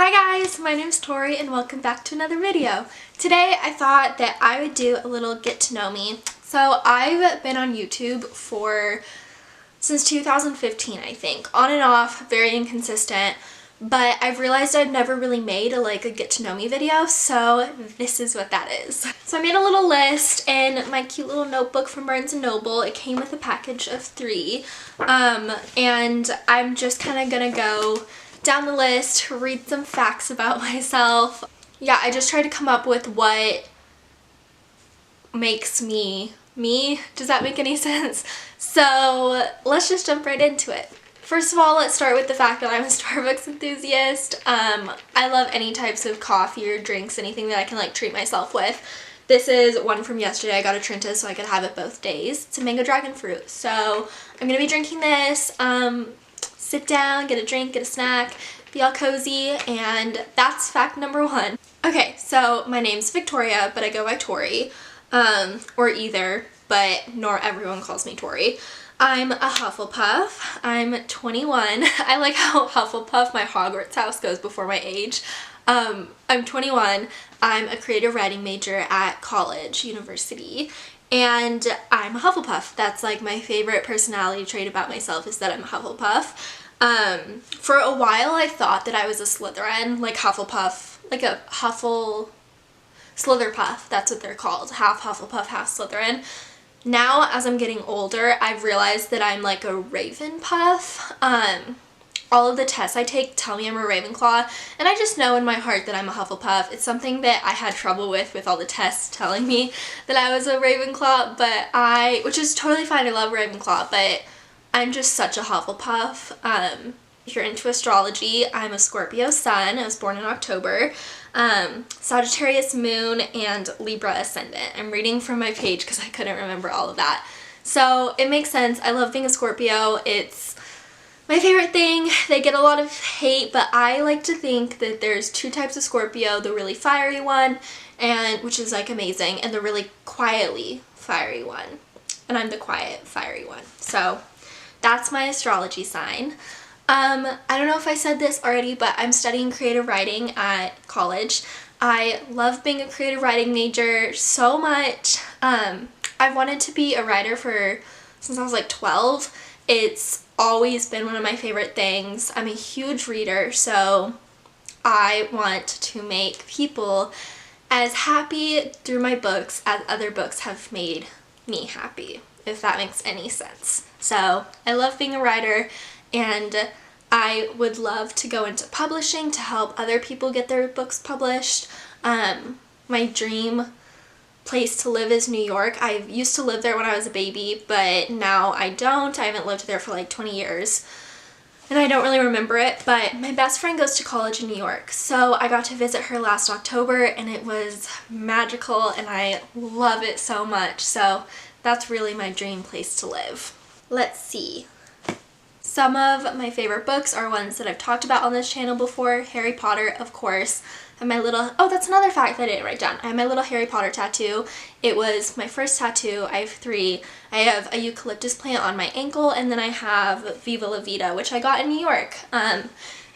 Hi guys, my name's Tori and welcome back to another video. Today I thought that I would do a little get to know me. So I've been on YouTube since 2015 I think, on and off, very inconsistent, but I've realized I've never really made a get to know me video, so this is what that is. So I made a little list in my cute little notebook from Barnes & Noble. It came with a package of 3, and I'm just kind of gonna go down the list, read some facts about myself. Yeah, I just tried to come up with what makes me me. Does that make any sense? So let's just jump right into it. First of all, let's start with the fact that I'm a Starbucks enthusiast. I love any types of coffee or drinks, anything that I can treat myself with. This is one from yesterday. I got a Trenta so I could have it both days. It's a mango dragon fruit. So I'm gonna be drinking this. Sit down, get a drink, get a snack, be all cozy, and that's fact number 1. Okay, so my name's Victoria, but I go by Tori, or either, but nor everyone calls me Tori. I'm a Hufflepuff. I'm 21. I like how Hufflepuff, my Hogwarts house, goes before my age. I'm 21. I'm a creative writing major at university, and I'm a Hufflepuff. That's my favorite personality trait about myself, is that I'm a Hufflepuff. For a while I thought that I was a Slytherin, Hufflepuff, Slitherpuff, that's what they're called, half Hufflepuff, half Slytherin. Now, as I'm getting older, I've realized that I'm a Ravenpuff. All of the tests I take tell me I'm a Ravenclaw, and I just know in my heart that I'm a Hufflepuff. It's something that I had trouble with all the tests telling me that I was a Ravenclaw, which is totally fine. I love Ravenclaw, but I'm just such a Hufflepuff. If you're into astrology, I'm a Scorpio sun. I was born in October. Sagittarius moon and Libra ascendant. I'm reading from my page because I couldn't remember all of that. So it makes sense. I love being a Scorpio. It's my favorite thing. They get a lot of hate, but I like to think that there's 2 types of Scorpio, the really fiery one, which is amazing, and the really quietly fiery one. And I'm the quiet, fiery one. So that's my astrology sign. I don't know if I said this already, but I'm studying creative writing at college. I love being a creative writing major so much. I've wanted to be a writer since I was 12. It's always been one of my favorite things. I'm a huge reader, so I want to make people as happy through my books as other books have made me happy, if that makes any sense. So I love being a writer, and I would love to go into publishing to help other people get their books published. My dream place to live is New York. I used to live there when I was a baby, but now I don't. I haven't lived there for 20 years, and I don't really remember it, but my best friend goes to college in New York, so I got to visit her last October, and it was magical, and I love it so much. So that's really my dream place to live. Let's see. Some of my favorite books are ones that I've talked about on this channel before. Harry Potter, of course. And my little, oh, that's another fact that I didn't write down. I have my little Harry Potter tattoo. It was my first tattoo. I have 3. I have a eucalyptus plant on my ankle, and then I have Viva La Vida, which I got in New York.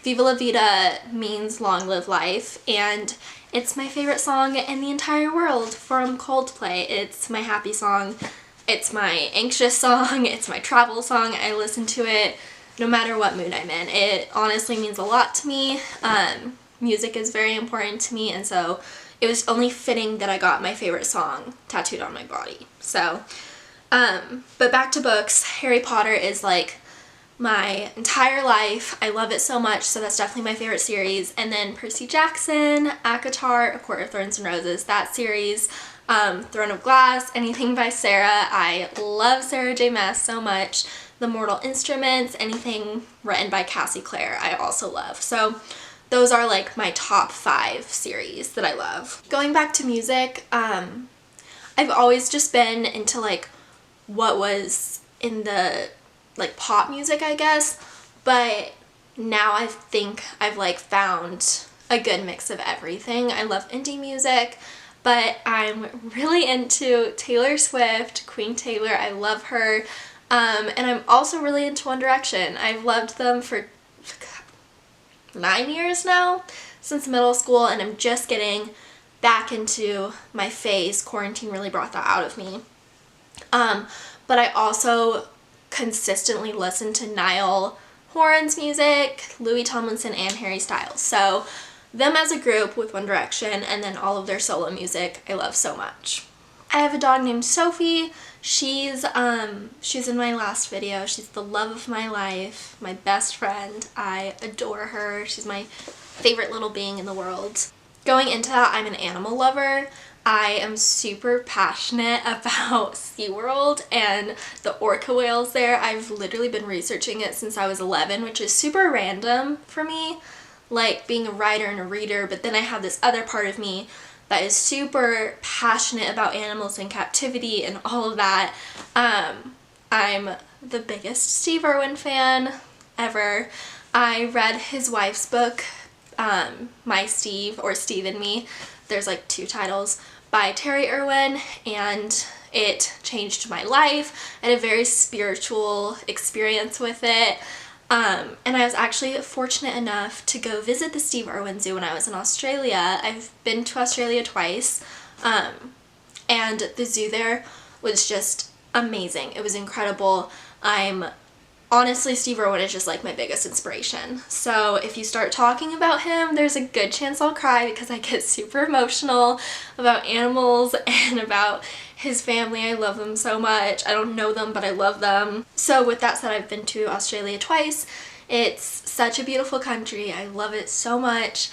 Viva La Vida means long live life, and it's my favorite song in the entire world from Coldplay. It's my happy song. It's my anxious song. It's my travel song. I listen to it no matter what mood I'm in. It honestly means a lot to me. Music is very important to me, and so it was only fitting that I got my favorite song tattooed on my body. So, but back to books. Harry Potter is my entire life. I love it so much, so that's definitely my favorite series. And then Percy Jackson, ACOTAR, A Court of Thorns and Roses, that series. Throne of Glass, anything by Sarah. I love Sarah J. Maas so much. The Mortal Instruments, anything written by Cassie Clare, I also love. So those are my top 5 series that I love. Going back to music, I've always just been into what was in the pop music, I guess, but now I think I've found a good mix of everything. I love indie music, but I'm really into Taylor Swift, Queen Taylor. I love her. And I'm also really into One Direction. I've loved them for 9 years now since middle school, and I'm just getting back into my phase. Quarantine really brought that out of me. But I also consistently listen to Niall Horan's music, Louis Tomlinson, and Harry Styles. So them as a group with One Direction, and then all of their solo music I love so much. I have a dog named Sophie. She's in my last video. She's the love of my life, my best friend. I adore her. She's my favorite little being in the world. Going into that, I'm an animal lover. I am super passionate about SeaWorld and the orca whales there. I've literally been researching it since I was 11, which is super random for me, like being a writer and a reader, but then I have this other part of me that is super passionate about animals in captivity and all of that. I'm the biggest Steve Irwin fan ever. I read his wife's book, My Steve, or Steve and Me. There's like 2 titles, by Terry Irwin, and it changed my life. I had a very spiritual experience with it. And I was actually fortunate enough to go visit the Steve Irwin Zoo when I was in Australia. I've been to Australia twice, and the zoo there was just amazing. It was incredible. Honestly, Steve Irwin is just like my biggest inspiration. So if you start talking about him, there's a good chance I'll cry because I get super emotional about animals and about his family. I love them so much. I don't know them, but I love them. So with that said, I've been to Australia twice. It's such a beautiful country. I love it so much.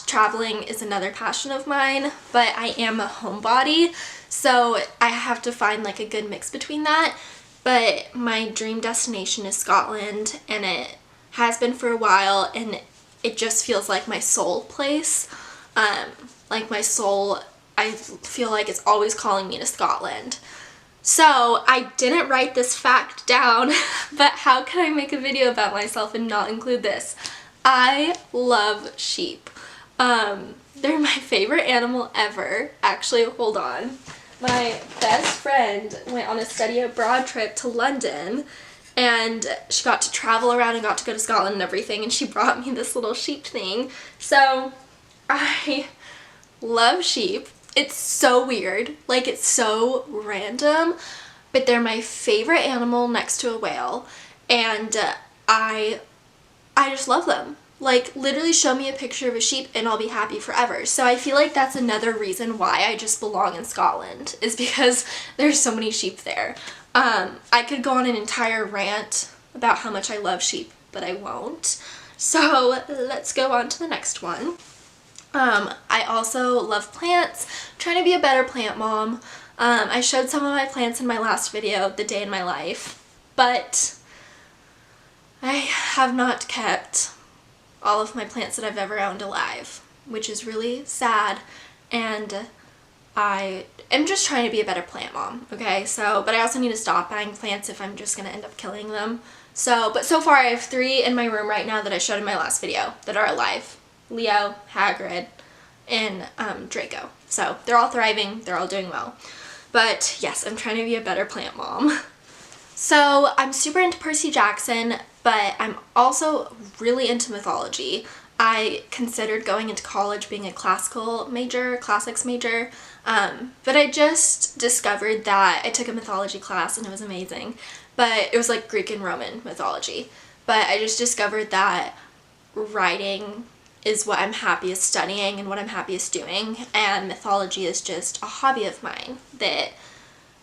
Traveling is another passion of mine, but I am a homebody, so I have to find like a good mix between that. But my dream destination is Scotland, and it has been for a while, and it just feels like my soul place. Like my soul, I feel like it's always calling me to Scotland. So I didn't write this fact down, but how can I make a video about myself and not include this? I love sheep. They're my favorite animal ever. Actually, hold on. My best friend went on a study abroad trip to London, and she got to travel around and got to go to Scotland and everything, and she brought me this little sheep thing. So I love sheep. It's so weird, like it's so random, but they're my favorite animal next to a whale, and I just love them. Like, literally show me a picture of a sheep and I'll be happy forever. So I feel like that's another reason why I just belong in Scotland, is because there's so many sheep there. I could go on an entire rant about how much I love sheep, but I won't. So let's go on to the next one. I also love plants. I'm trying to be a better plant mom. I showed some of my plants in my last video, the day in my life, but I have not kept all of my plants that I've ever owned alive, which is really sad, and I am just trying to be a better plant mom, okay? So, but I also need to stop buying plants if I'm just gonna end up killing them. So, but so far I have 3 in my room right now that I showed in my last video that are alive. Leo, Hagrid, and Draco. So they're all thriving, they're all doing well. But yes, I'm trying to be a better plant mom. So I'm super into Percy Jackson, but I'm also really into mythology. I considered going into college being a classics major, but I just discovered that I took a mythology class and it was amazing. But it was like Greek and Roman mythology. But I just discovered that writing is what I'm happiest studying and what I'm happiest doing, and mythology is just a hobby of mine that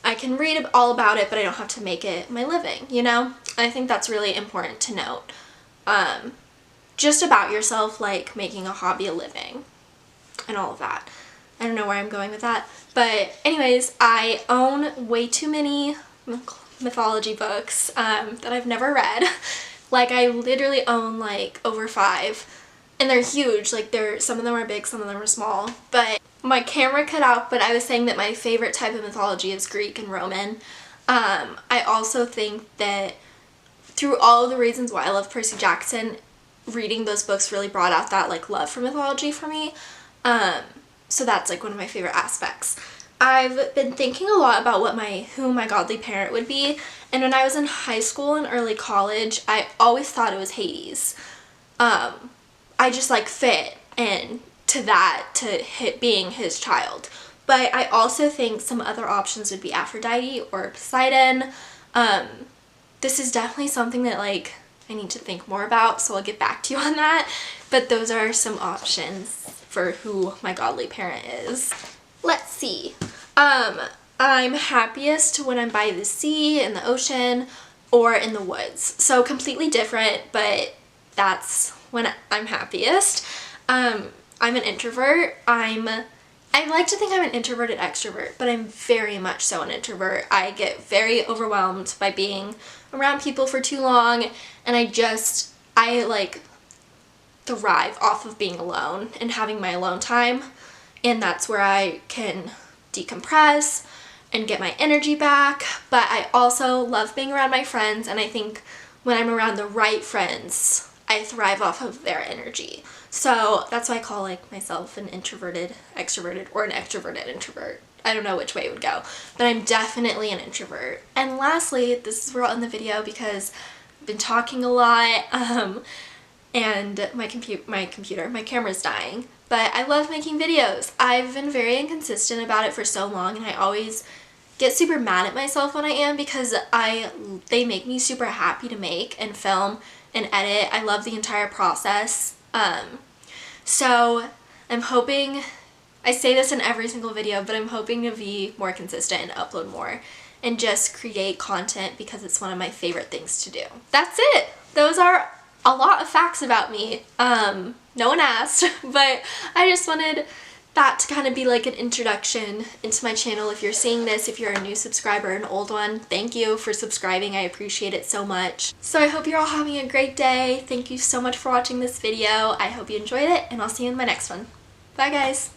I can read all about it, but I don't have to make it my living, you know? I think that's really important to note. Just about yourself, like making a hobby a living and all of that. I don't know where I'm going with that. But anyways, I own way too many mythology books that I've never read. Like, I literally own like over 5. And they're huge. Like, some of them are big, some of them are small. But my camera cut out, but I was saying that my favorite type of mythology is Greek and Roman. I also think that through all of the reasons why I love Percy Jackson, reading those books really brought out that like love for mythology for me. So that's like one of my favorite aspects. I've been thinking a lot about who my godly parent would be, and when I was in high school and early college, I always thought it was Hades. I just like fit into that to being his child. But I also think some other options would be Aphrodite or Poseidon. This is definitely something that like I need to think more about, so I'll get back to you on that. But those are some options for who my godly parent is. Let's see. I'm happiest when I'm by the sea, in the ocean, or in the woods. So completely different, but that's when I'm happiest. I'm an introvert. I like to think I'm an introverted extrovert, but I'm very much so an introvert. I get very overwhelmed by being around people for too long, and I like thrive off of being alone and having my alone time, and that's where I can decompress and get my energy back. But I also love being around my friends, and I think when I'm around the right friends, I thrive off of their energy. So that's why I call like myself an introverted extroverted or an extroverted introvert. I don't know which way it would go, but I'm definitely an introvert. And lastly, this is where I'll end the video because I've been talking a lot, and my camera's dying. But I love making videos. I've been very inconsistent about it for so long, and I always get super mad at myself when I am because they make me super happy to make and film and edit. I love the entire process. So I'm hoping, I say this in every single video, but I'm hoping to be more consistent and upload more and just create content because it's one of my favorite things to do. That's it. Those are a lot of facts about me. No one asked, but I just wanted that to kind of be like an introduction into my channel. If you're seeing this, if you're a new subscriber, an old one, thank you for subscribing. I appreciate it so much. So I hope you're all having a great day. Thank you so much for watching this video. I hope you enjoyed it, and I'll see you in my next one. Bye guys.